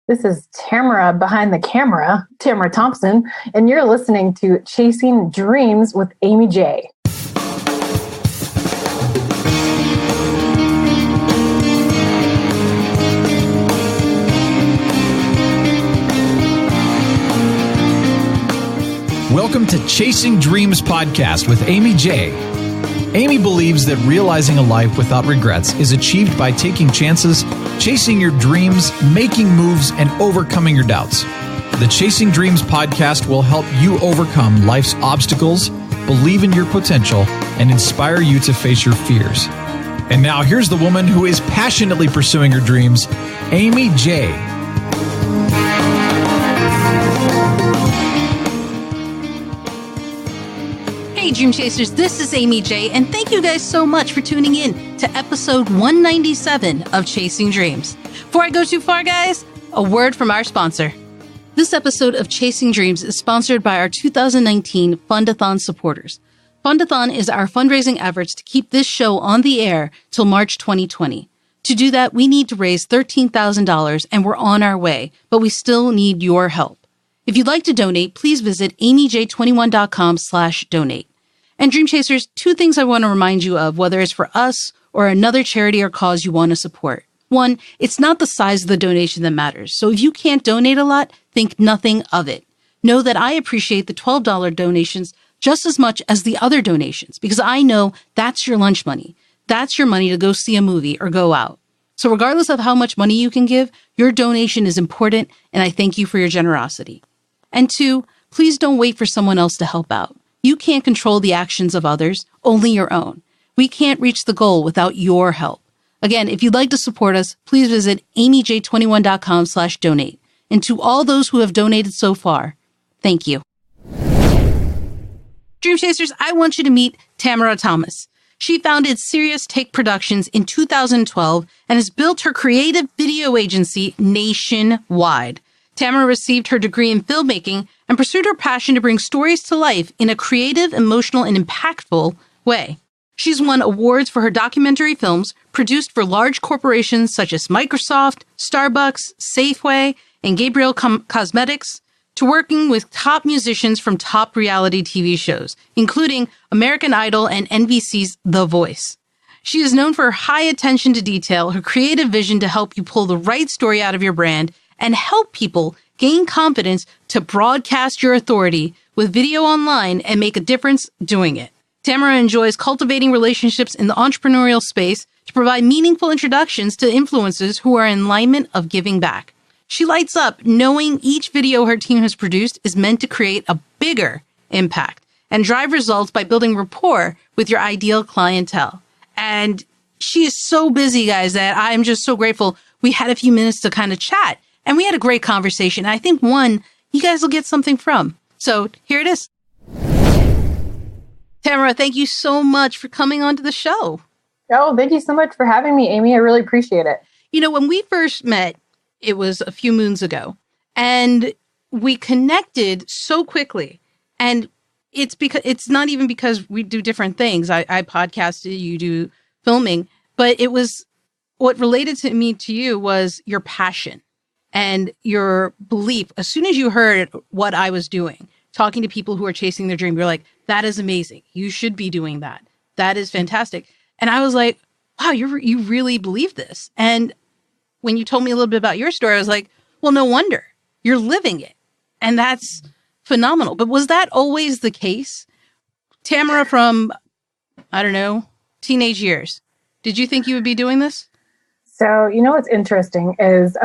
This is Tamara behind the camera, Tamara Thompson, and you're listening to Chasing Dreams with Amy J. Welcome to Chasing Dreams podcast with Amy J. Amy believes that realizing a life without regrets is achieved by taking chances, chasing your dreams, making moves, and overcoming your doubts. The Chasing Dreams podcast will help you overcome life's obstacles, believe in your potential, and inspire you to face your fears. And now here's the woman who is passionately pursuing her dreams, Amy J. Hey Dream Chasers, this is Amy J, and thank you guys so much for tuning in to episode 197 of Chasing Dreams. Before I go too far, guys, a word from our sponsor. This episode of Chasing Dreams is sponsored by our 2019 Fundathon supporters. Fundathon is our fundraising efforts to keep this show on the air till March 2020. To do that, we need to raise $13,000, and we're on our way, but we still need your help. If you'd like to donate, please visit amyj21.com/donate. And Dream Chasers, two things I want to remind you of, whether it's for us or another charity or cause you want to support. One, it's not the size of the donation that matters. So if you can't donate a lot, think nothing of it. Know that I appreciate the $12 donations just as much as the other donations, because I know that's your lunch money. That's your money to go see a movie or go out. So regardless of how much money you can give, your donation is important, and I thank you for your generosity. And two, please don't wait for someone else to help out. You can't control the actions of others, only your own. We can't reach the goal without your help. Again, if you'd like to support us, please visit amyj21.com/donate. And to all those who have donated so far, thank you. Dream Chasers, I want you to meet Tamara Thompson. She founded Serious Take Productions in 2012 and has built her creative video agency nationwide. Tamara received her degree in filmmaking and pursued her passion to bring stories to life in a creative, emotional, and impactful way. She's won awards for her documentary films produced for large corporations such as Microsoft, Starbucks, Safeway, and Gabriel Cosmetics, to working with top musicians from top reality TV shows, including American Idol and NBC's The Voice. She is known for her high attention to detail, her creative vision to help you pull the right story out of your brand, and help people gain confidence to broadcast your authority with video online and make a difference doing it. Tamara enjoys cultivating relationships in the entrepreneurial space to provide meaningful introductions to influencers who are in alignment of giving back. She lights up knowing each video her team has produced is meant to create a bigger impact and drive results by building rapport with your ideal clientele. And she is so busy, guys, that I'm just so grateful we had a few minutes to kind of chat. And we had a great conversation. I think one, you guys will get something from. So here it is. Tamara, thank you so much for coming onto the show. Oh, thank you so much for having me, Amy. I really appreciate it. You know, when we first met, it was a few moons ago, and we connected so quickly. And it's not even because we do different things. I podcasted, you do filming, but it was what related to me to you was your passion. And your belief, as soon as you heard what I was doing, talking to people who are chasing their dream, you're like, that is amazing. You should be doing that. That is fantastic. And I was like, wow, you really believe this. And when you told me a little bit about your story, I was like, well, no wonder. You're living it. And that's phenomenal. But was that always the case? Tamara, from, I don't know, teenage years, did you think you would be doing this? So, you know, what's interesting is,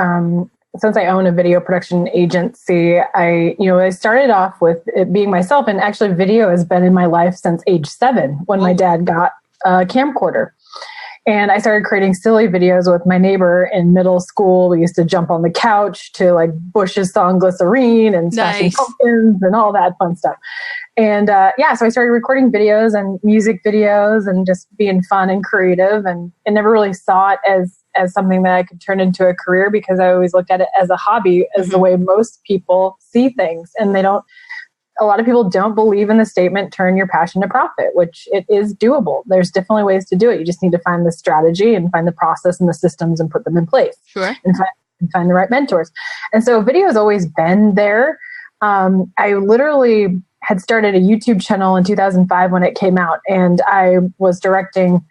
since I own a video production agency, I started off with it being myself, and actually video has been in my life since age 7 when my dad got a camcorder. And I started creating silly videos with my neighbor in middle school. We used to jump on the couch to like Bush's song Glycerine and Smashing Pumpkins and all that fun stuff. And so I started recording videos and music videos and just being fun and creative, and I never really saw it as something that I could turn into a career, because I always looked at it as a hobby, as the way most people see things. And a lot of people don't believe in the statement, turn your passion to profit, which it is doable. There's definitely ways to do it. You just need to find the strategy and find the process and the systems and put them in place. Sure. And and find the right mentors. And so video has always been there. I literally had started a YouTube channel in 2005 when it came out, and I was directing,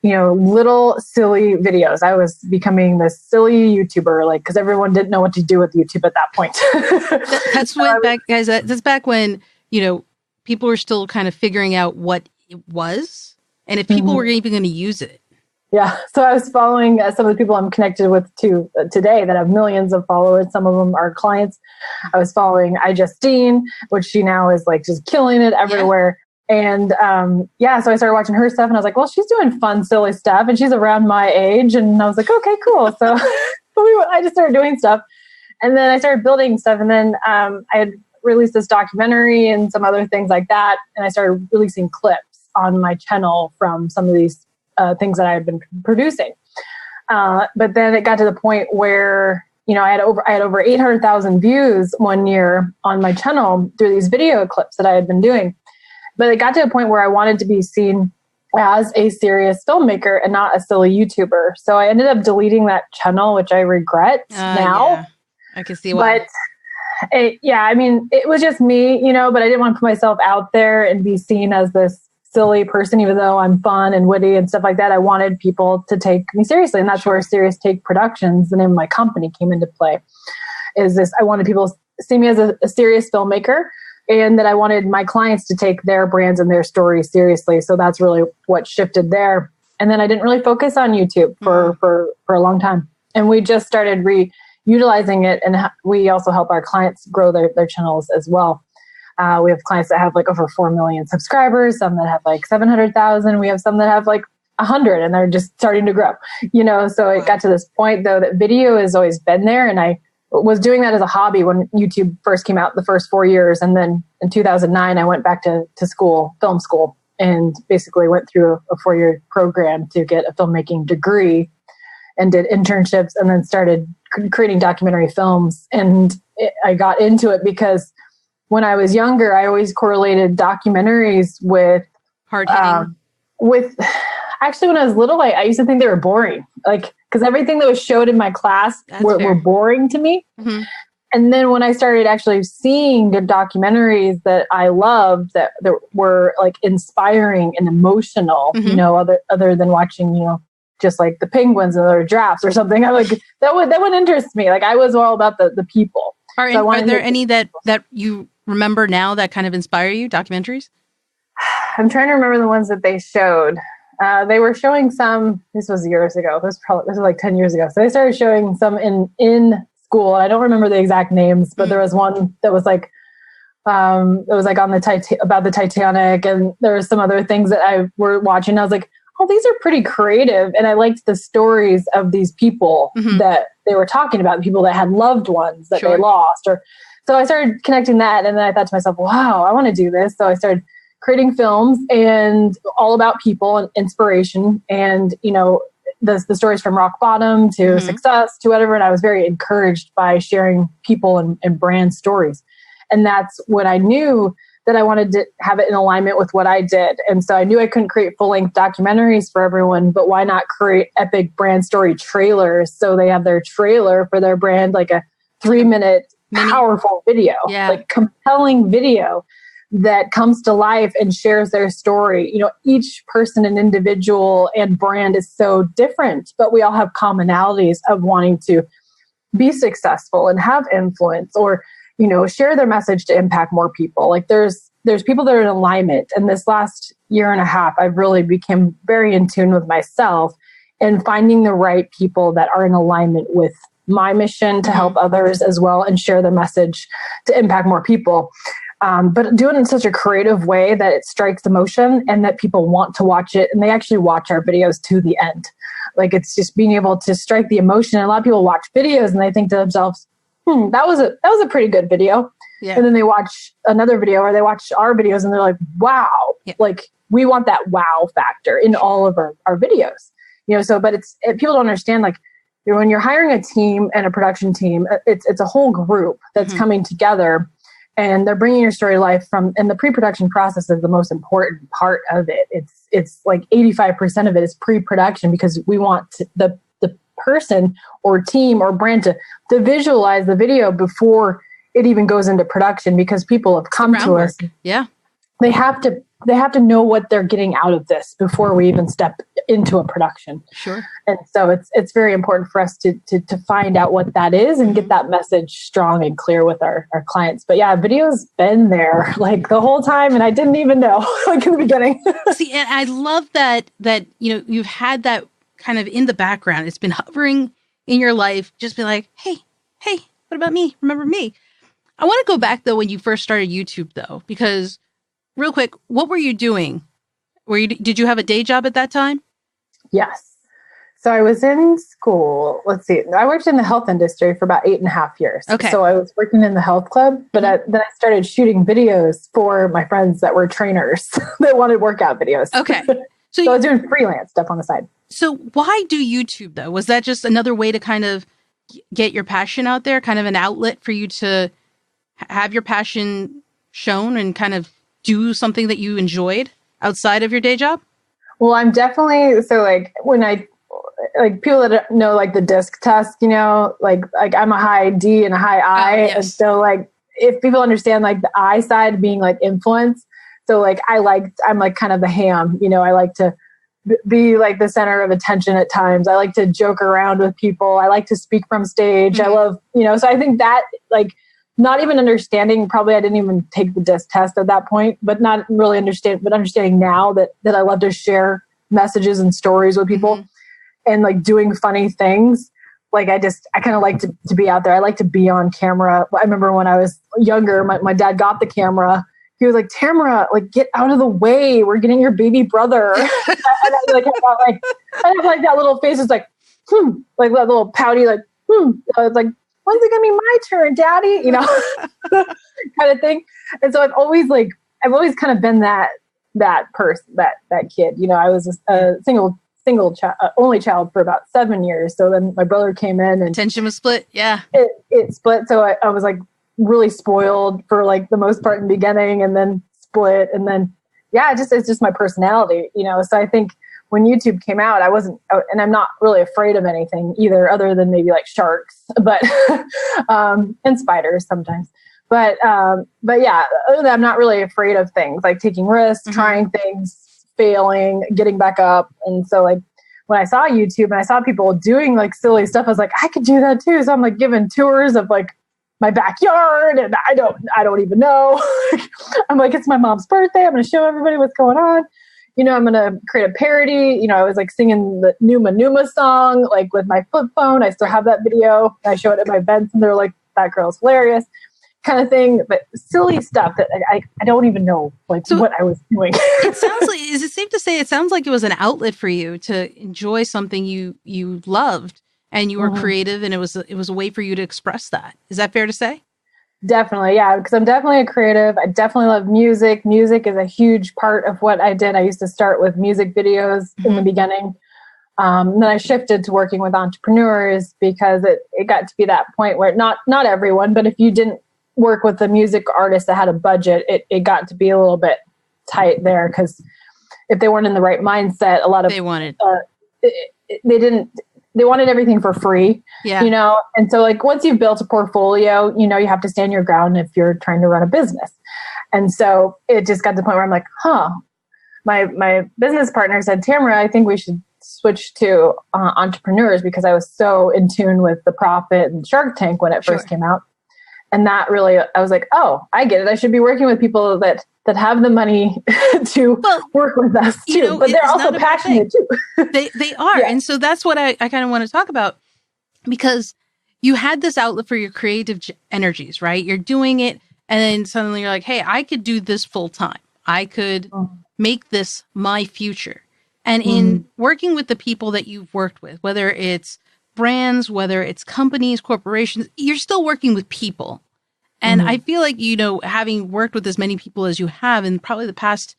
little silly videos. I was becoming this silly YouTuber, because everyone didn't know what to do with YouTube at that point. That's when that's back when, people were still kind of figuring out what it was and if people were even going to use it. Yeah. So I was following some of the people I'm connected with today that have millions of followers. Some of them are clients. I was following iJustine, which she now is just killing it everywhere. Yeah. And so I started watching her stuff and I was like, well, she's doing fun, silly stuff and she's around my age. And I was like, okay, cool. So I just started doing stuff. And then I started building stuff. And then I had released this documentary and some other things like that. And I started releasing clips on my channel from some of these things that I had been producing. But then it got to the point where, I had over 800,000 views one year on my channel through these video clips that I had been doing. But it got to a point where I wanted to be seen as a serious filmmaker and not a silly YouTuber. So I ended up deleting that channel, which I regret now. Yeah. I can see why. But it was just me, but I didn't want to put myself out there and be seen as this silly person, even though I'm fun and witty and stuff like that. I wanted people to take me seriously. And that's where Serious Take Productions, the name of my company, came into play. I wanted people to see me as a serious filmmaker, and that I wanted my clients to take their brands and their stories seriously. So that's really what shifted there. And then I didn't really focus on YouTube for a long time. And we just started utilizing it. And we also help our clients grow their channels as well. We have clients that have over 4 million subscribers, some that have 700,000. We have some that have 100 and they're just starting to grow, so it got to this point though that video has always been there. And I was doing that as a hobby when YouTube first came out the first 4 years. And then in 2009, I went back to school, film school, and basically went through a 4-year program to get a filmmaking degree and did internships and then started creating documentary films. And I got into it because when I was younger, I always correlated documentaries with hard hitting. Actually, when I was little, I used to think they were boring, because everything that was showed in my class were boring to me. Mm-hmm. And then when I started actually seeing the documentaries that I loved that were inspiring and emotional, other than watching, just the penguins and other giraffes or something, I'm that would interest me. I was all about the people. Are there any that you remember now that kind of inspire you, documentaries? I'm trying to remember the ones that they showed. They were showing some, this was years ago. This was 10 years ago. So they started showing some in school. I don't remember the exact names, but there was one that was it was on about the Titanic. And there were some other things that I were watching. I was like, oh, these are pretty creative. And I liked the stories of these people that they were talking about, people that had loved ones that they lost. So I started connecting that. And then I thought to myself, wow, I want to do this. So I started creating films and all about people and inspiration and, the stories from rock bottom to success to whatever. And I was very encouraged by sharing people and brand stories. And that's when I knew that I wanted to have it in alignment with what I did. And so I knew I couldn't create full-length documentaries for everyone, but why not create epic brand story trailers so they have their trailer for their brand, a 3-minute powerful video, compelling video that comes to life and shares their story. Each person and individual and brand is so different, but we all have commonalities of wanting to be successful and have influence or, share their message to impact more people. There's people that are in alignment. And this last year and a half, I've really become very in tune with myself and finding the right people that are in alignment with my mission to help others as well and share their message to impact more people. But do it in such a creative way that it strikes emotion and that people want to watch it. And they actually watch our videos to the end. It's just being able to strike the emotion. And a lot of people watch videos and they think to themselves, that was a pretty good video. Yeah. And then they watch another video or they watch our videos and they're like, wow, we want that wow factor in all of our videos, but people don't understand, when you're hiring a team and a production team, it's a whole group that's coming together and they're bringing your story to life and the pre-production process is the most important part of it. It's 85% of it is pre-production because we want the person or team or brand to visualize the video before it even goes into production, because people have come to us. Yeah. They have to know what they're getting out of this before we even step into a production. Sure. And so it's very important for us to find out what that is and get that message strong and clear with our clients. But yeah, video's been there like the whole time, and I didn't even know like in the beginning. See, and I love that you've had that kind of in the background. It's been hovering in your life. Just be like, hey, what about me? Remember me? I want to go back though when you first started YouTube though, because real quick, what were you doing? Did you have a day job at that time? Yes. So I was in school. Let's see. I worked in the health industry for about 8.5 years. Okay. So I was working in the health club, but then I started shooting videos for my friends that were trainers that wanted workout videos. Okay. So I was doing freelance stuff on the side. So why do YouTube though? Was that just another way to kind of get your passion out there, kind of an outlet for you to have your passion shown and kind of do something that you enjoyed outside of your day job? Well, I'm definitely, so like when like people that know like the disc test, like I'm a high D and a high I. Yes. And so like, if people understand like the I side being like influence. So like, I'm like kind of the ham, I like to be like the center of attention at times. I like to joke around with people. I like to speak from stage. Mm-hmm. I love, so I think that like, not even understanding, probably I didn't even take the disc test at that point, but not really understanding now that I love to share messages and stories with people and like doing funny things. Like I kind of like to be out there. I like to be on camera. I remember when I was younger, my dad got the camera. He was like, Tamara, like get out of the way. We're getting your baby brother. and I have like that little face. It's like, like that little pouty, like, It's like, when's it gonna be my turn, Daddy? Kind of thing. And so I've always kind of been that person, that kid. I was a single child, only child for about 7 years. So then my brother came in and tension was split. Yeah, it split. So I was like really spoiled for like the most part in the beginning, and then split, and then it's just my personality. So I think when YouTube came out, I wasn't, and I'm not really afraid of anything either, other than maybe like sharks, but, and spiders sometimes. But yeah, other than that, I'm not really afraid of things like taking risks, trying things, failing, getting back up. And so like when I saw YouTube and I saw people doing like silly stuff, I was like, I could do that too. So I'm like giving tours of like my backyard, and I don't even know. I'm like, it's my mom's birthday. I'm going to show everybody what's going on. I'm going to create a parody. I was like singing the Numa Numa song, like with my flip phone. I still have that video. I show it at my events and they're like, that girl's hilarious kind of thing. But silly stuff that I don't even know what I was doing. It sounds like, is it safe to say, it sounds like it was an outlet for you to enjoy something you loved and you were creative, and it was a way for you to express that. Is that fair to say? Definitely. Yeah. Because I'm definitely a creative. I definitely love music. Music is a huge part of what I did. I used to start with music videos in the beginning. Then I shifted to working with entrepreneurs because it got to be that point where not everyone, but if you didn't work with a music artist that had a budget, it got to be a little bit tight there, because if they weren't in the right mindset, a lot of they wanted they wanted everything for free, And so like once you've built a portfolio, you have to stand your ground if you're trying to run a business. And so it just got to the point where I'm like, my business partner said, Tamara, I think we should switch to entrepreneurs, because I was so in tune with The Profit and Shark Tank when it first came out. And that really, I was like, oh, I get it. I should be working with people that have the money to work with us too. But they're also passionate too. They are. Yeah. And so that's what I kind of want to talk about, because you had this outlet for your creative energies, right? You're doing it. And then suddenly you're like, hey, I could do this full time. I could make this my future. And in working with the people that you've worked with, whether it's brands, whether it's companies, corporations, you're still working with people. And I feel like, having worked with as many people as you have in probably the past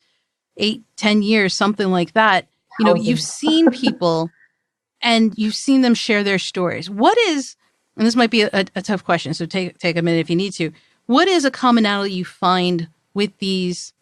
8-10 years, something like that, you've seen people and you've seen them share their stories. What is, and this might be a tough question, so take a minute if you need to. What is a commonality you find with these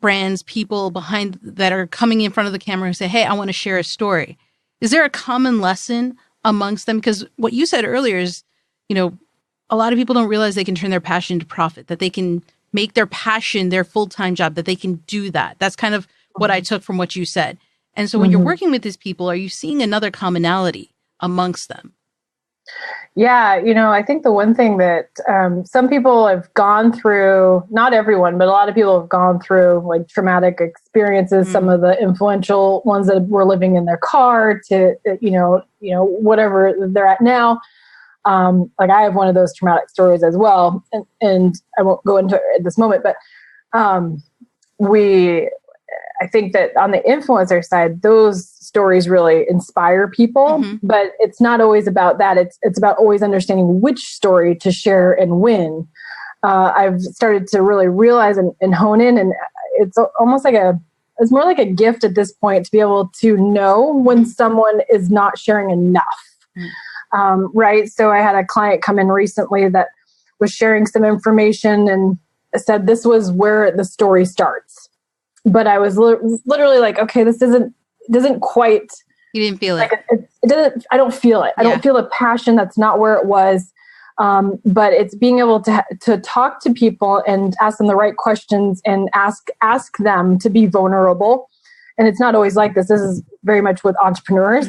brands, people behind that are coming in front of the camera and say, hey, I want to share a story? Is there a common lesson amongst them? Because what you said earlier is, a lot of people don't realize they can turn their passion into profit, that they can make their passion their full-time job, that they can do that. That's kind of what I took from what you said. And so when you're working with these people, are you seeing another commonality amongst them? Yeah, I think the one thing that some people have gone through, not everyone, but a lot of people have gone through like traumatic experiences, some of the influential ones that were living in their car to, whatever they're at now. Like I have one of those traumatic stories as well, and I won't go into it at this moment, but I think that on the influencer side, those stories really inspire people, but it's not always about that. It's about always understanding which story to share and when. I've started to really realize and hone in, and it's almost like it's more like a gift at this point to be able to know when someone is not sharing enough. Right. So I had a client come in recently that was sharing some information and said this was where the story starts. But I was literally like, okay, this doesn't quite. You didn't feel it. It doesn't. I don't feel it. I don't feel the passion. That's not where it was. But it's being able to talk to people and ask them the right questions and ask them to be vulnerable. And it's not always like this. This is very much with entrepreneurs.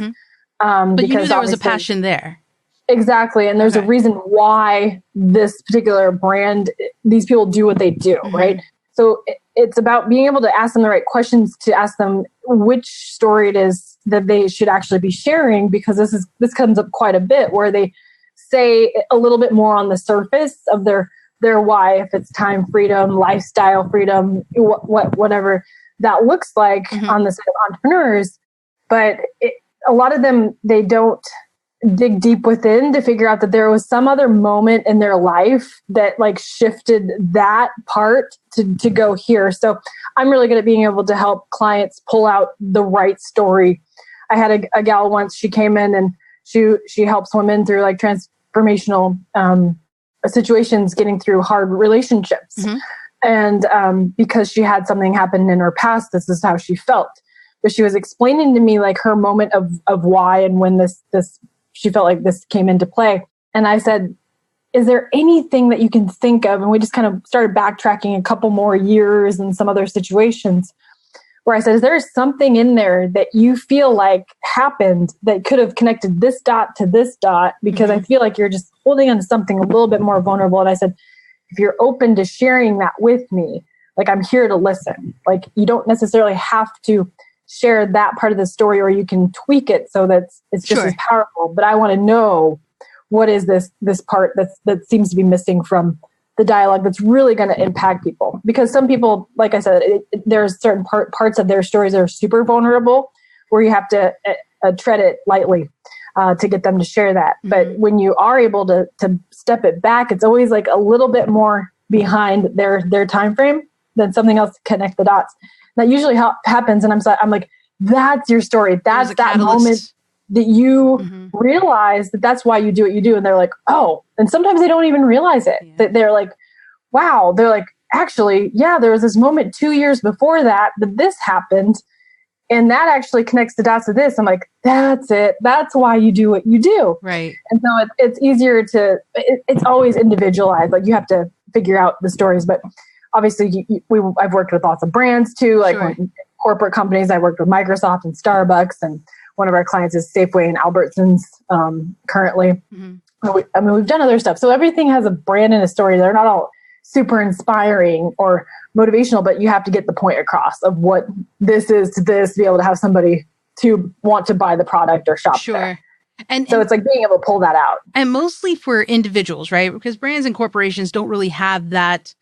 But you knew there was a passion there. Exactly. And there's a reason why this particular brand, these people do what they do, right? So it's about being able to ask them the right questions, to ask them which story it is that they should actually be sharing, because this comes up quite a bit where they say a little bit more on the surface of their why, if it's time freedom, lifestyle freedom, whatever that looks like on the side of entrepreneurs. But a lot of them, they don't dig deep within to figure out that there was some other moment in their life that like shifted that part to go here. So I'm really good at being able to help clients pull out the right story. I had a gal once, she came in and she helps women through like transformational situations, getting through hard relationships. And because she had something happen in her past, this is how she felt. But she was explaining to me like her moment of why and when this she felt like this came into play. And I said, is there anything that you can think of? And we just kind of started backtracking a couple more years and some other situations where I said, is there something in there that you feel like happened that could have connected this dot to this dot? Because I feel like you're just holding on to something a little bit more vulnerable. And I said, if you're open to sharing that with me, like I'm here to listen. Like you don't necessarily have to share that part of the story, or you can tweak it so that it's just as powerful. But I want to know what is this part that seems to be missing from the dialogue that's really going to impact people. Because some people, like I said, there's certain parts of their stories that are super vulnerable where you have to tread it lightly to get them to share that. But when you are able to step it back, it's always like a little bit more behind their time frame than something else to connect the dots. That usually happens, and I'm like, that's your story. That's that moment that you realize that's why you do what you do. And they're like, oh, and sometimes they don't even realize it. That they're like, wow. They're like, actually, yeah, there was this moment 2 years before that this happened, and that actually connects the dots to this. I'm like, that's it. That's why you do what you do. Right. And so it's easier it's always individualized. Like you have to figure out the stories, but obviously, I've worked with lots of brands too, like corporate companies. I worked with Microsoft and Starbucks, and one of our clients is Safeway and Albertsons currently. We've done other stuff. So everything has a brand and a story. They're not all super inspiring or motivational, but you have to get the point across of what this is to this, to be able to have somebody to want to buy the product or shop there. And so it's like being able to pull that out. And mostly for individuals, right? Because brands and corporations don't really have that.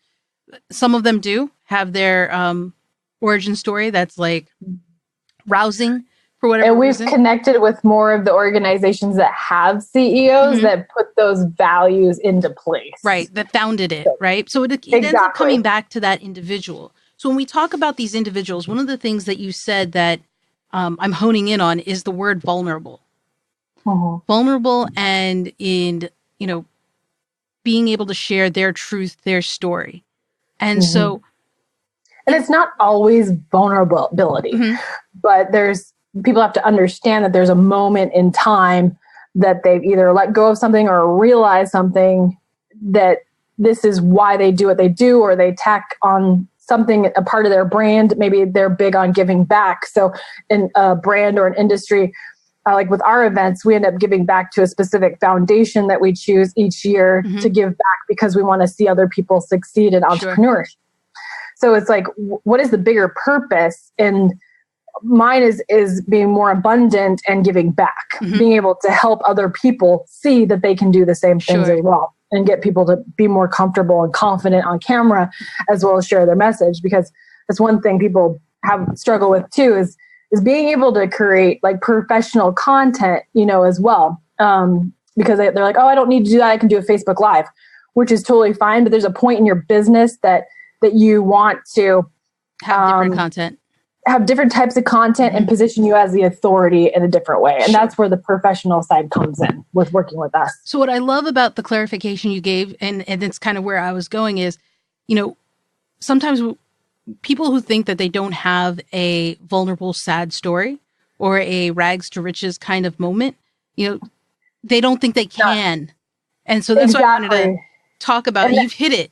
Some of them do have their origin story that's like rousing for whatever and we've reason. Connected with more of the organizations that have CEOs that put those values into place. Right, that founded it, right? So it ends up coming back to that individual. So when we talk about these individuals, one of the things that you said that I'm honing in on is the word vulnerable. Vulnerable and in, being able to share their truth, their story. And so... And it's not always vulnerability, but people have to understand that there's a moment in time that they've either let go of something or realized something, that this is why they do what they do, or they tack on something, a part of their brand. Maybe they're big on giving back. So in a brand or an industry, like with our events, we end up giving back to a specific foundation that we choose each year to give back, because we want to see other people succeed in entrepreneurship. Sure. So it's like, what is the bigger purpose? And mine is being more abundant and giving back, being able to help other people see that they can do the same things as well, and get people to be more comfortable and confident on camera, as well as share their message. Because that's one thing people have struggle with too, is being able to create like professional content, as well. Because they're like, oh, I don't need to do that. I can do a Facebook Live, which is totally fine. But there's a point in your business that you want to have different content, have different types of content, and position you as the authority in a different way. And that's where the professional side comes in with working with us. So what I love about the clarification you gave, and it's kind of where I was going, is, sometimes people who think that they don't have a vulnerable, sad story or a rags to riches kind of moment, they don't think they can. And so that's what I wanted to talk about. And you've hit it.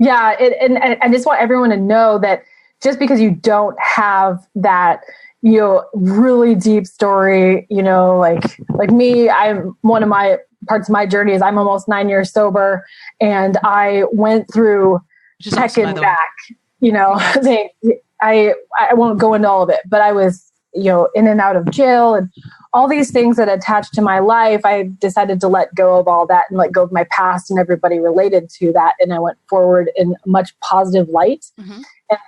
Yeah. And I just want everyone to know that just because you don't have that, really deep story, like me, I'm one of my parts of my journey is I'm almost 9 years sober, and I went through heck and back, I won't go into all of it, but I was, in and out of jail and all these things that attached to my life. I decided to let go of all that and let go of my past and everybody related to that. And I went forward in a much positive light and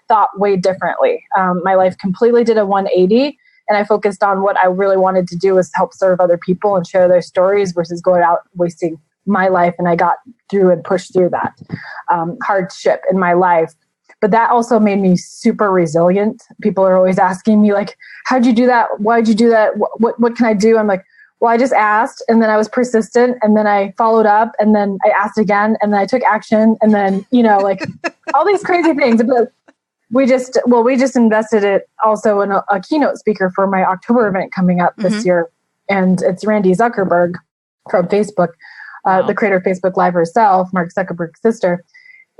thought way differently. My life completely did a 180, and I focused on what I really wanted to do, was help serve other people and share their stories versus going out wasting my life. And I got through and pushed through that hardship in my life. But that also made me super resilient. People are always asking me like, how'd you do that? Why'd you do that? What can I do? I'm like, well, I just asked, and then I was persistent, and then I followed up, and then I asked again, and then I took action, and then, like all these crazy things. But we just invested it also in a keynote speaker for my October event coming up this year. And it's Randy Zuckerberg from Facebook, the creator of Facebook Live herself, Mark Zuckerberg's sister.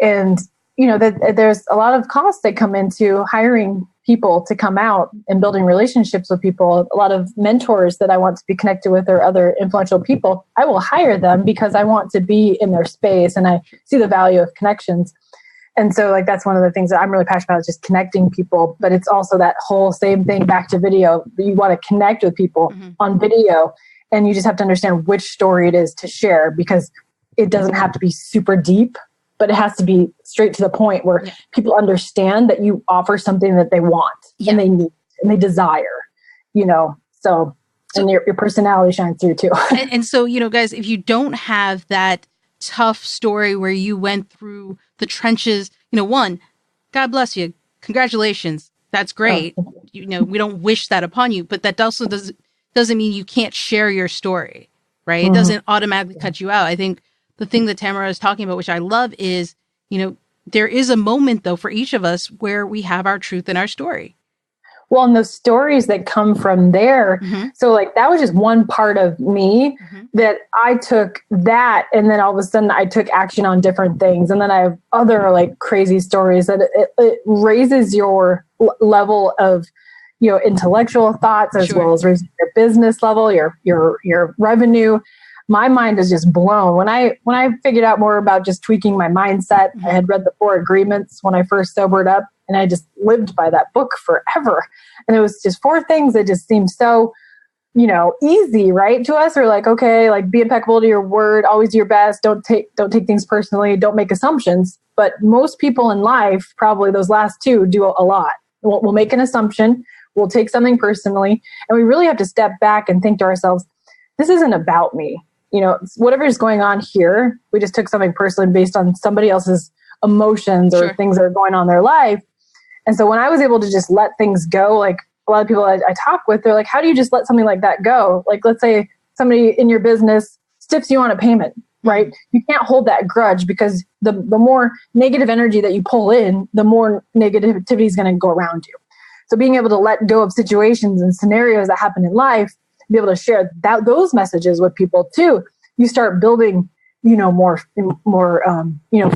And that there's a lot of costs that come into hiring people to come out and building relationships with people. A lot of mentors that I want to be connected with, or other influential people, I will hire them because I want to be in their space and I see the value of connections. And so like, that's one of the things that I'm really passionate about, is just connecting people. But it's also that whole same thing back to video. You want to connect with people on video, and you just have to understand which story it is to share, because it doesn't have to be super deep, but it has to be straight to the point where people understand that you offer something that they want and they need and they desire, so and your personality shines through too. and so, guys, if you don't have that tough story where you went through the trenches, one, God bless you. Congratulations. That's great. We don't wish that upon you, but that also doesn't mean you can't share your story, right? It doesn't automatically cut you out. I think the thing that Tamara is talking about, which I love, is, there is a moment though for each of us where we have our truth in our story. Well, and the stories that come from there. So like, that was just one part of me that I took that. And then all of a sudden I took action on different things. And then I have other like crazy stories that it raises your level of, intellectual thoughts, as well as raising your business level, your revenue. My mind is just blown. When I figured out more about just tweaking my mindset, I had read the 4 Agreements when I first sobered up, and I just lived by that book forever. And it was just 4 things that just seemed so, easy, right, to us. Or like, okay, like be impeccable to your word, always do your best, don't take things personally, don't make assumptions. But most people in life, probably those last 2, do a lot. We'll make an assumption, we'll take something personally, and we really have to step back and think to ourselves, this isn't about me. Whatever is going on here, we just took something personally based on somebody else's emotions or things that are going on in their life. And so when I was able to just let things go, like a lot of people I talk with, they're like, how do you just let something like that go? Like, let's say somebody in your business stiffs you on a payment, right? You can't hold that grudge, because the more negative energy that you pull in, the more negativity is going to go around you. So being able to let go of situations and scenarios that happen in life be able to share those messages with people too, you start building, more,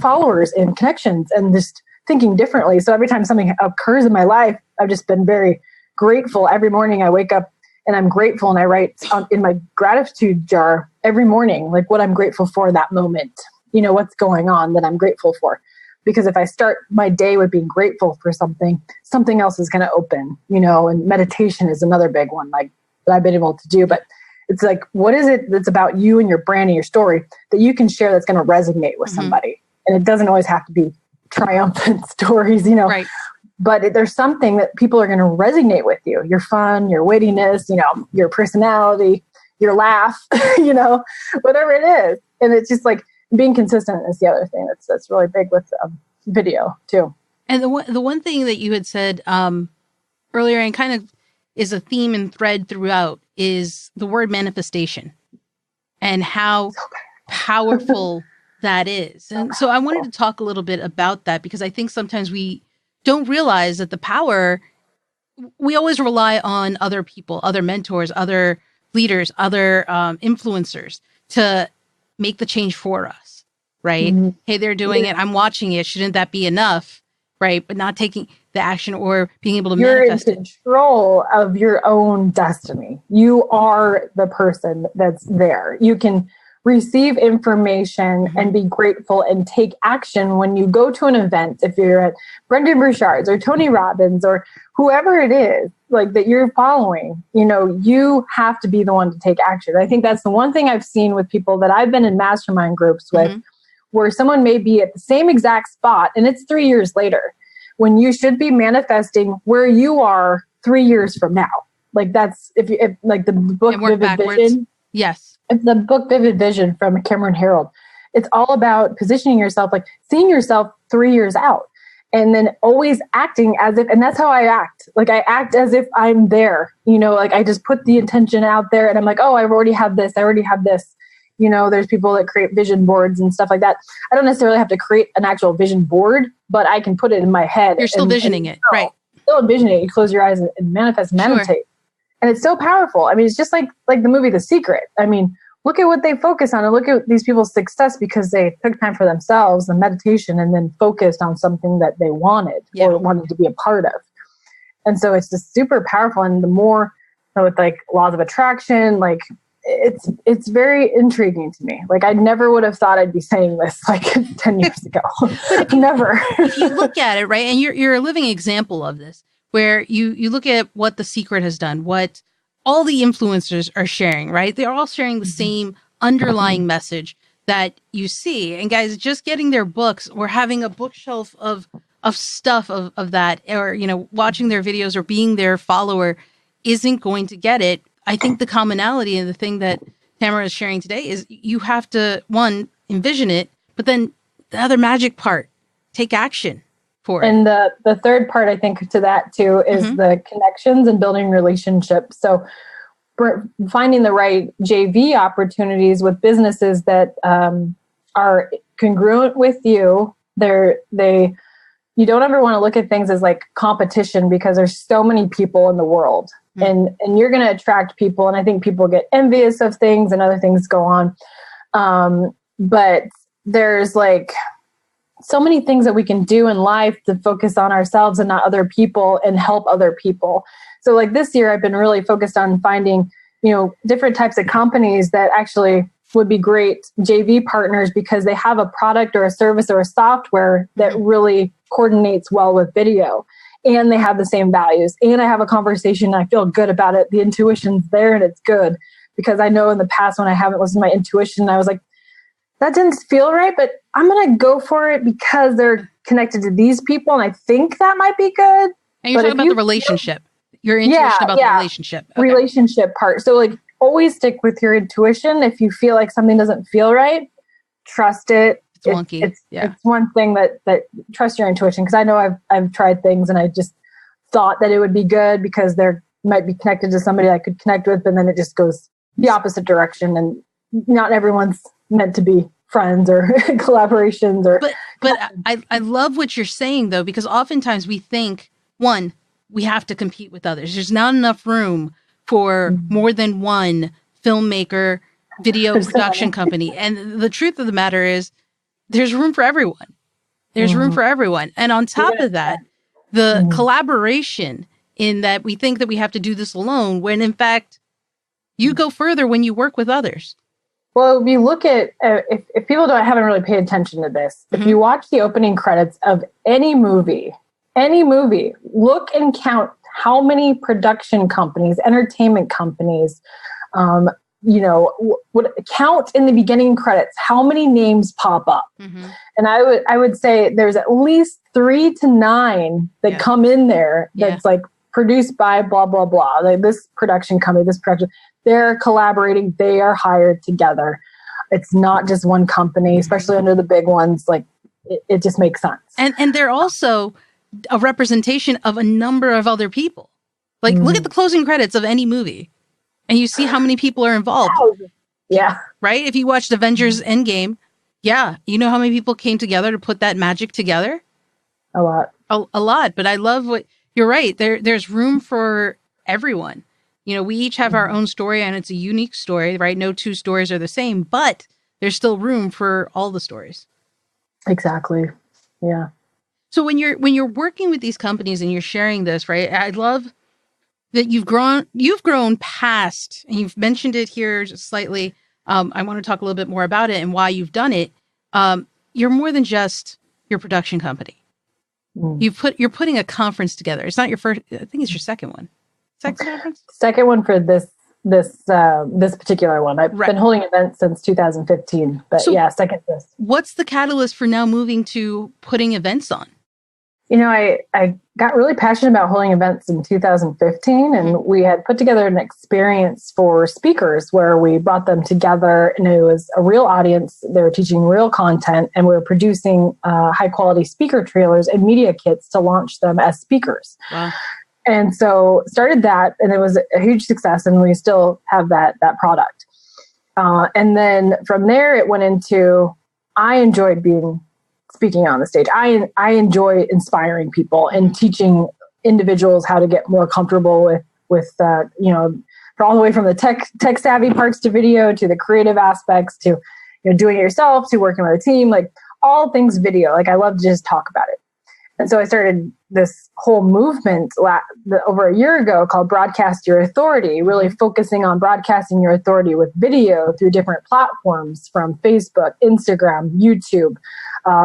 followers and connections and just thinking differently. So every time something occurs in my life, I've just been very grateful. Every morning I wake up and I'm grateful, and I write in my gratitude jar every morning, like what I'm grateful for that moment, what's going on that I'm grateful for. Because if I start my day with being grateful for something else is going to open, and meditation is another big one, like that I've been able to do. But it's like, what is it that's about you and your brand and your story that you can share that's going to resonate with somebody? And it doesn't always have to be triumphant stories, Right. But there's something that people are going to resonate with you. Your fun, your wittiness, your personality, your laugh, whatever it is. And it's just like being consistent is the other thing that's really big with video too. And the one thing that you had said earlier, and kind of is a theme and thread throughout, is the word manifestation and how powerful that is. And so I wanted to talk a little bit about that, because I think sometimes we don't realize that the power, we always rely on other people, other mentors, other leaders, other influencers to make the change for us, right? Mm-hmm. Hey, they're doing it. I'm watching it. Shouldn't that be enough? Right. But not taking the action or being able to manifest it. You're in control of your own destiny. You are the person that's there. You can receive information and be grateful and take action when you go to an event. If you're at Brendan Burchard's or Tony Robbins or whoever it is, like that you're following, you have to be the one to take action. I think that's the one thing I've seen with people that I've been in mastermind groups with, where someone may be at the same exact spot and it's 3 years later, when you should be manifesting where you are 3 years from now. Like that's, if like the book Vivid Vision. Yes. It's the book Vivid Vision from Cameron Herold. It's all about positioning yourself, like seeing yourself 3 years out, and then always acting as if, and that's how I act. Like I act as if I'm there, like I just put the intention out there and I'm like, oh, I already have this. There's people that create vision boards and stuff like that. I don't necessarily have to create an actual vision board, but I can put it in my head. You're still visioning it, right? Still envisioning it. You close your eyes and manifest, meditate. Sure. And it's so powerful. I mean, it's just like the movie The Secret. I mean, look at what they focus on and look at these people's success because they took time for themselves and meditation and then focused on something that they wanted or wanted to be a part of. And so it's just super powerful. And the more with like laws of attraction, like it's very intriguing to me. Like I never would have thought I'd be saying this like 10 years ago. Never. If you look at it, right, and you're a living example of this, where you look at what The Secret has done, what all the influencers are sharing, right? They're all sharing the same underlying message that you see. And guys, just getting their books or having a bookshelf of stuff of that, or, watching their videos or being their follower isn't going to get it. I think the commonality and the thing that Tamara is sharing today is you have to, one, envision it, but then the other magic part, take action for it. And the third part, I think, to that too, is the connections and building relationships. So finding the right JV opportunities with businesses that are congruent with you. You don't ever want to look at things as like competition because there's so many people in the world. And you're going to attract people. And I think people get envious of things and other things go on. But there's like so many things that we can do in life to focus on ourselves and not other people and help other people. So like this year, I've been really focused on finding, different types of companies that actually would be great JV partners because they have a product or a service or a software that really coordinates well with video. And they have the same values. And I have a conversation and I feel good about it. The intuition's there and it's good. Because I know in the past when I haven't listened to my intuition, I was like, that didn't feel right, but I'm going to go for it because they're connected to these people. And I think that might be good. And you're talking about the relationship. Your intuition about the relationship. Okay. Relationship part. So like always stick with your intuition. If you feel like something doesn't feel right, trust it. It's wonky. It's one thing that trust your intuition. Because I know I've tried things and I just thought that it would be good because they're might be connected to somebody I could connect with, but then it just goes the opposite direction. And not everyone's meant to be friends or collaborations or. But I love what you're saying though, because oftentimes we think, one, we have to compete with others. There's not enough room for more than one filmmaker, video production company. And the truth of the matter is there's room for everyone. There's room for everyone. And on top of that, the collaboration in that we think that we have to do this alone, when in fact, you go further when you work with others. Well, if you look at, if people haven't really paid attention to this, if you watch the opening credits of any movie, look and count how many production companies, entertainment companies, would count in the beginning credits, how many names pop up. And I would say there's at least 3 to 9 that come in there that's like produced by blah, blah, blah. Like this production company, this production, they're collaborating, they are hired together. It's not just one company, especially under the big ones. Like it just makes sense. And they're also a representation of a number of other people. Like look at the closing credits of any movie and you see how many people are involved. Yeah. Right? If you watched Avengers Endgame, you know how many people came together to put that magic together? A lot. A lot. But I love what you're right. There's room for everyone. You know, we each have our own story and it's a unique story, right? No two stories are the same, but there's still room for all the stories. Exactly. Yeah. So when you're working with these companies and you're sharing this, right? I love that you've grown past, and you've mentioned it here just slightly. I want to talk a little bit more about it and why you've done it. You're more than just your production company. You're putting a conference together. It's not your first. I think it's your second one. Second conference? Second one for this particular one. I've been holding events since 2015, but second this. What's the catalyst for now moving to putting events on? You know, I got really passionate about holding events in 2015, and we had put together an experience for speakers where we brought them together, and it was a real audience. They were teaching real content, and we were producing high quality speaker trailers and media kits to launch them as speakers. Wow. And so started that, and it was a huge success, and we still have that product. And then from there, it went into, I enjoyed speaking on the stage. I enjoy inspiring people and teaching individuals how to get more comfortable with all the way from the tech savvy parts to video, to the creative aspects, to doing it yourself, to working with a team, like all things video. Like I love to just talk about it. And so I started this whole movement over a year ago called Broadcast Your Authority, really focusing on broadcasting your authority with video through different platforms from Facebook, Instagram, YouTube.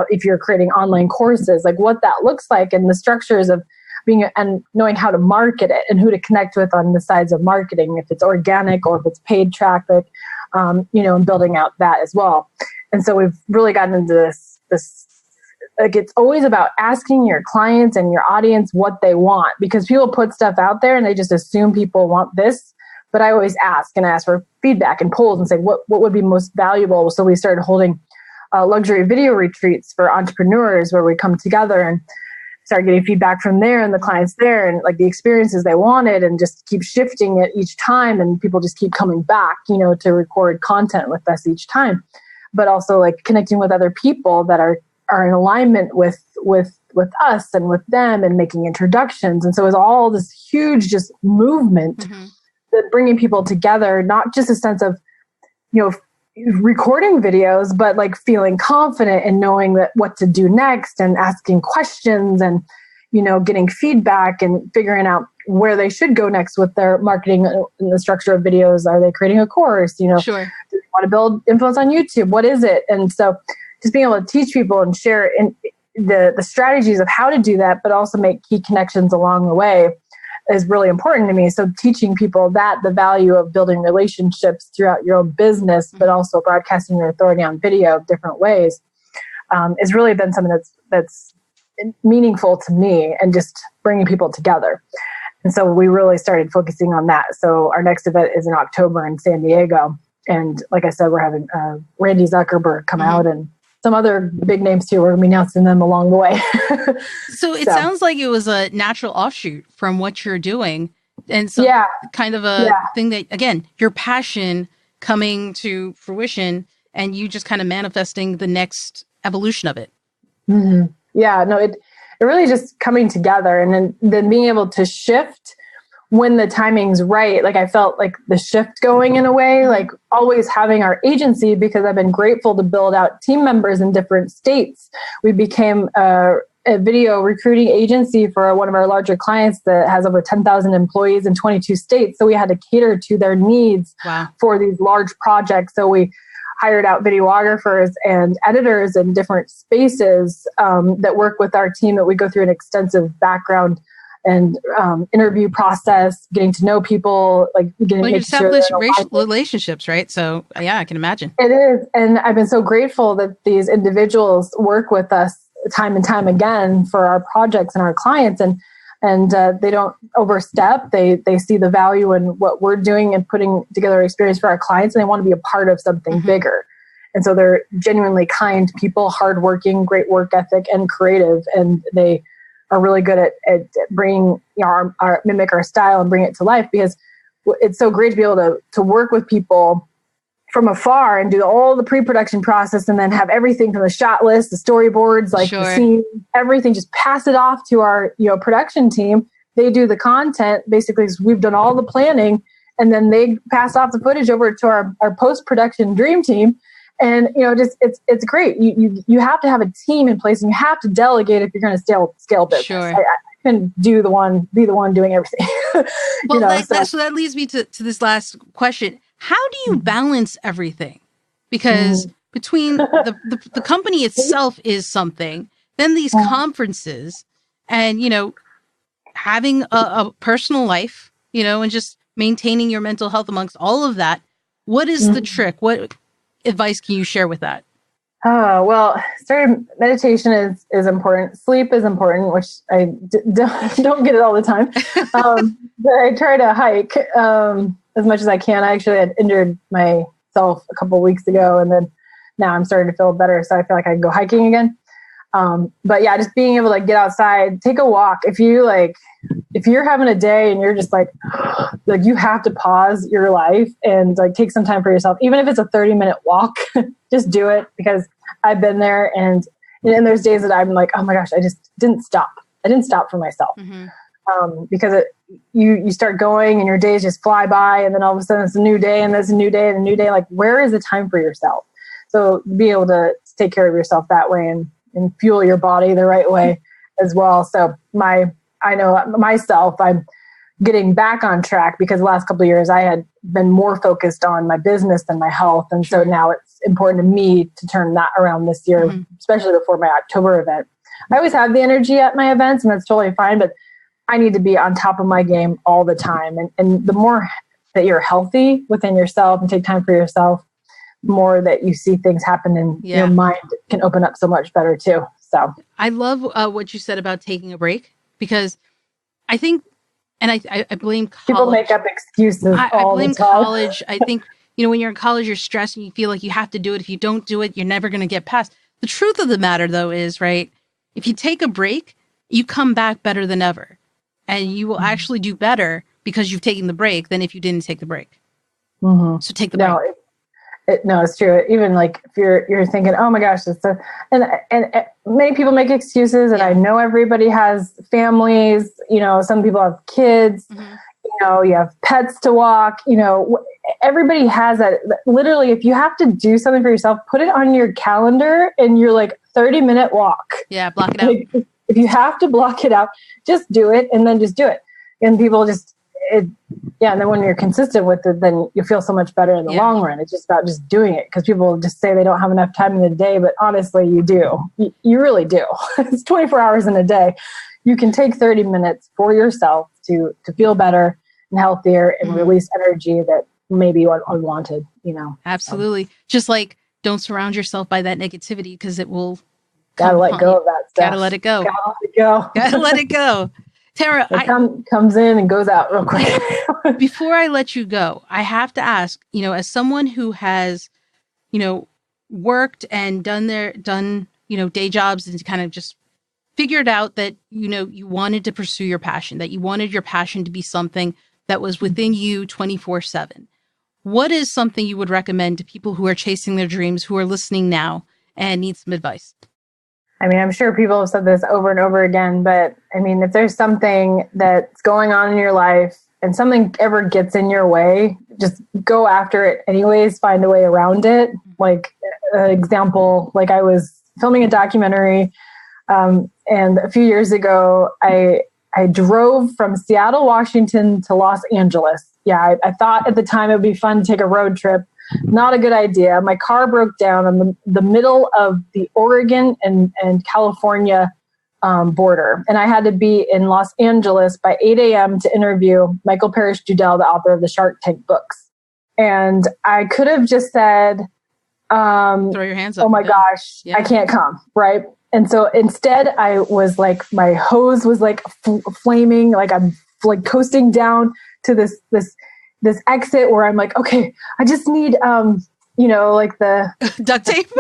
If you're creating online courses, like what that looks like and the structures of and knowing how to market it and who to connect with on the sides of marketing, if it's organic or if it's paid traffic, and building out that as well. And so we've really gotten into this like it's always about asking your clients and your audience what they want, because people put stuff out there and they just assume people want this. But I always ask for feedback and polls and say, what would be most valuable? So we started holding luxury video retreats for entrepreneurs where we come together and start getting feedback from there and the clients there and like the experiences they wanted, and just keep shifting it each time. And people just keep coming back, to record content with us each time, but also like connecting with other people that are in alignment with us and with them, and making introductions. And so it's all this huge just movement that bringing people together, not just a sense of, recording videos, but like feeling confident and knowing that what to do next and asking questions and, getting feedback and figuring out where they should go next with their marketing and the structure of videos. Are they creating a course? Sure. Do they want to build influence on YouTube? What is it? And so just being able to teach people and share in the strategies of how to do that, but also make key connections along the way is really important to me. So teaching people the value of building relationships throughout your own business, but also broadcasting your authority on video different ways, has really been something that's meaningful to me, and just bringing people together. And so we really started focusing on that. So our next event is in October in San Diego. And like I said, we're having Randy Zuckerberg come out, and some other big names too. We're going to be announcing them along the way. So it sounds like it was a natural offshoot from what you're doing. And so kind of a thing that, again, your passion coming to fruition and you just kind of manifesting the next evolution of it. Yeah, no, it really just coming together, and then being able to shift when the timing's right, like I felt like the shift going in a way, like always having our agency, because I've been grateful to build out team members in different states. We became a video recruiting agency for one of our larger clients that has over 10,000 employees in 22 states. So we had to cater to their needs for these large projects. So we hired out videographers and editors in different spaces that work with our team, that we go through an extensive background and interview process, getting to know people, like getting you establish relationships, right? So yeah, I can imagine. It is. And I've been so grateful that these individuals work with us time and time again for our projects and our clients, and they don't overstep. They see the value in what we're doing and putting together an experience for our clients, and they want to be a part of something bigger. And so they're genuinely kind people, hardworking, great work ethic, and creative, and they are really good at bringing our mimic our style and bring it to life, because it's so great to be able to work with people from afar and do all the pre-production process, and then have everything from the shot list, the storyboards, like the scene, everything, just pass it off to our production team. They do the content, basically. We've done all the planning, and then they pass off the footage over to our post-production dream team. And just it's great. You have to have a team in place, and you have to delegate if you're going to scale business. Sure. I can be the one doing everything. Well, so that leads me to this last question. How do you balance everything? Because between the company itself is something, then these conferences, and having a personal life, and just maintaining your mental health amongst all of that. What is the trick? What advice can you share with that? Oh, well, meditation is important. Sleep is important, which I don't get it all the time. But I try to hike as much as I can. I actually had injured myself a couple of weeks ago, and then now I'm starting to feel better. So I feel like I can go hiking again. But yeah, just being able to get outside, take a walk. If you're having a day and you're just like you have to pause your life and take some time for yourself, even if it's a 30-minute walk, just do it, because I've been there. And there's days that I'm like, oh my gosh, I just didn't stop. I didn't stop for myself. Because you start going and your days just fly by, and then all of a sudden it's a new day, and there's a new day and a new day. Like, where is the time for yourself? So be able to take care of yourself that way and fuel your body the right way as well. So I know myself, I'm getting back on track, because the last couple of years I had been more focused on my business than my health. And so now it's important to me to turn that around this year, especially before my October event. I always have the energy at my events, and that's totally fine, but I need to be on top of my game all the time. And the more that you're healthy within yourself and take time for yourself, the more that you see things happen, and your mind can open up so much better too. So I love what you said about taking a break, because I think, and I blame college. People make up excuses all the time. I blame college. I think, when you're in college, you're stressed and you feel like you have to do it. If you don't do it, you're never going to get past. The truth of the matter, though, is, right, if you take a break, you come back better than ever. And you will actually do better because you've taken the break than if you didn't take the break. So take the break. No, it's true. Even if you're thinking, oh my gosh, and many people make excuses, and I know everybody has families, some people have kids, you have pets to walk, everybody has that. Literally, if you have to do something for yourself, put it on your calendar, and you're 30-minute walk. Yeah. Block it out. If you have to block it out, just do it, and then just do it. And people and then when you're consistent with it, then you feel so much better in the long run. It's just about just doing it, because people just say they don't have enough time in the day, but honestly, you do. You really do. It's 24 hours in a day. You can take 30 minutes for yourself to feel better and healthier and release energy that maybe unwanted, Absolutely. Just don't surround yourself by that negativity, because it will. Gotta let go of that stuff. Gotta let it go. Gotta let it go. Gotta let it go. Tara, it comes in and goes out real quick. Before I let you go, I have to ask, as someone who has, worked and done day jobs, and kind of just figured out that, you wanted to pursue your passion, that you wanted your passion to be something that was within you 24/7. What is something you would recommend to people who are chasing their dreams, who are listening now and need some advice? I mean, I'm sure people have said this over and over again, but I mean, if there's something that's going on in your life and something ever gets in your way, just go after it anyways, find a way around it. Like example, like I was filming a documentary, and a few years ago, I drove from Seattle, Washington to Los Angeles. Yeah, I thought at the time it would be fun to take a road trip. Not a good idea. My car broke down on the middle of the Oregon and California border. And I had to be in Los Angeles by 8 a.m. to interview Michael Parrish Judell, the author of the Shark Tank books. And I could have just said, throw your hands up. Oh my gosh, I can't come. Right. And so instead I was like, my hose was like flaming, like I'm like coasting down to this exit where I'm like, okay, I just need, like the duct tape.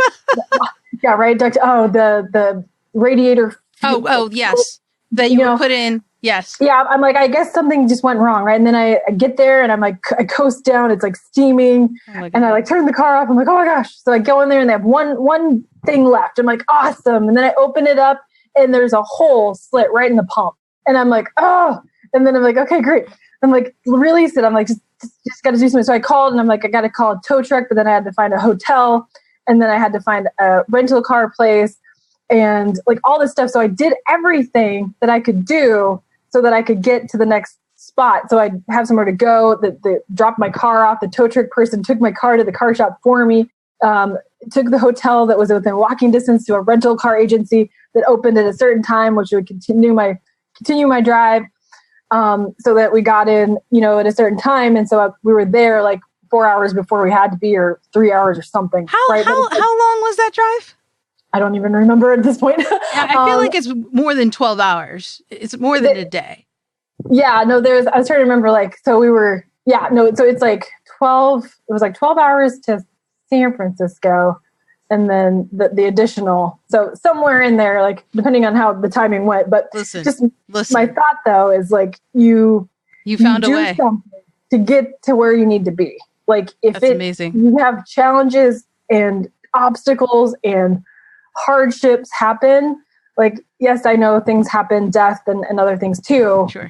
Yeah. Right. The radiator. Oh, yes. That you would put in. Yes. Yeah. I'm like, I guess something just went wrong. Right. And then I get there and I'm like, I coast down. It's like steaming and I like turn the car off. I'm like, oh my gosh. So I go in there and they have one thing left. I'm like, awesome. And then I open it up and there's a hole slit right in the pump. And I'm like, oh, and then I'm like, okay, great. I'm like, release it. I'm like, just got to do something. So I called and I'm like, I got to call a tow truck, but then I had to find a hotel and then I had to find a rental car place and like all this stuff. So I did everything that I could do so that I could get to the next spot. So I'd have somewhere to go. They dropped my car off. The tow truck person took my car to the car shop for me. Took the hotel that was within walking distance to a rental car agency that opened at a certain time, which would continue my drive. So that we got in, at a certain time. And so we were there like 4 hours before we had to be, or 3 hours or something. How long was that drive? I don't even remember at this point. Yeah, I feel like it's more than 12 hours. It's more than a day. Yeah, no, I was trying to remember so it's like 12, it was like 12 hours to San Francisco. And then the additional, so somewhere in there, like depending on how the timing went, but listen. My thought though is like you found a way to get to where you need to be. Like if amazing. You have challenges and obstacles and hardships happen. Like, yes, I know things happen, death and other things too. Sure.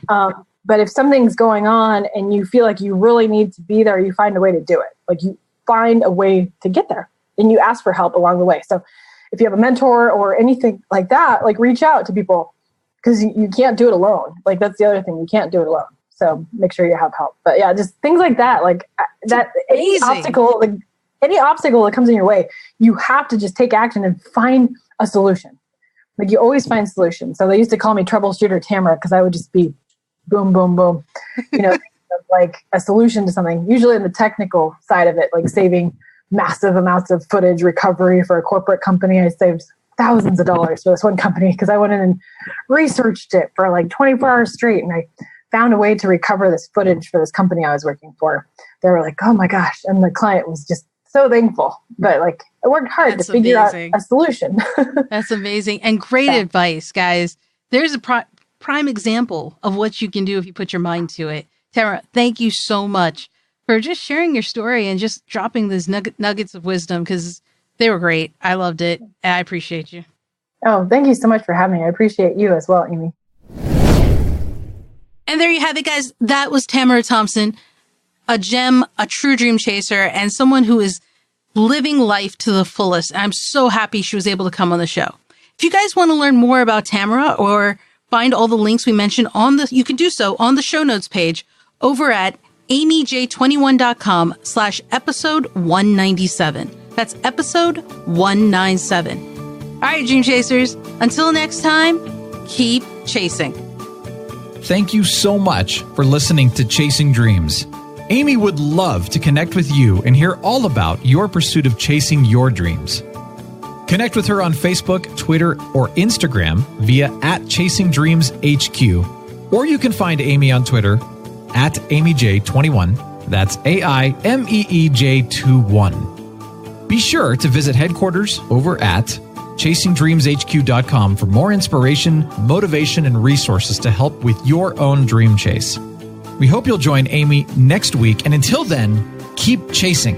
But if something's going on and you feel like you really need to be there, you find a way to do it. Like you find a way to get there. And you ask for help along the way. So if you have a mentor or anything like that, like reach out to people because you can't do it alone. Like that's the other thing. You can't do it alone. So make sure you have help. But yeah, just things like that. Like that, any obstacle that comes in your way, you have to just take action and find a solution. Like you always find solutions. So they used to call me troubleshooter Tamara because I would just be boom, boom, boom, like a solution to something, usually in the technical side of it, like saving massive amounts of footage recovery for a corporate company. I saved thousands of dollars for this one company because I went in and researched it for like 24 hours straight. And I found a way to recover this footage for this company I was working for. They were like, oh my gosh. And the client was just so thankful. But like I worked hard to figure out a solution. That's amazing. And great advice, guys. There's a prime example of what you can do if you put your mind to it. Tamara, thank you so much for just sharing your story and just dropping these nuggets of wisdom because they were great. I loved it. And I appreciate you. Oh, thank you so much for having me. I appreciate you as well, Amy. And there you have it, guys. That was Tamara Thompson, a gem, a true dream chaser, and someone who is living life to the fullest. And I'm so happy she was able to come on the show. If you guys want to learn more about Tamara or find all the links we mentioned you can do so on the show notes page over at amyj21.com/episode 197. That's episode 197. All right, Dream Chasers, until next time, keep chasing. Thank you so much for listening to Chasing Dreams. Amy would love to connect with you and hear all about your pursuit of chasing your dreams. Connect with her on Facebook, Twitter, or Instagram via @ChasingDreamsHQ. Or you can find Amy on Twitter @AmyJ21. That's AIMEEJ21. Be sure to visit headquarters over at ChasingDreamsHQ.com for more inspiration, motivation, and resources to help with your own dream chase. We hope you'll join Amy next week, and until then, keep chasing.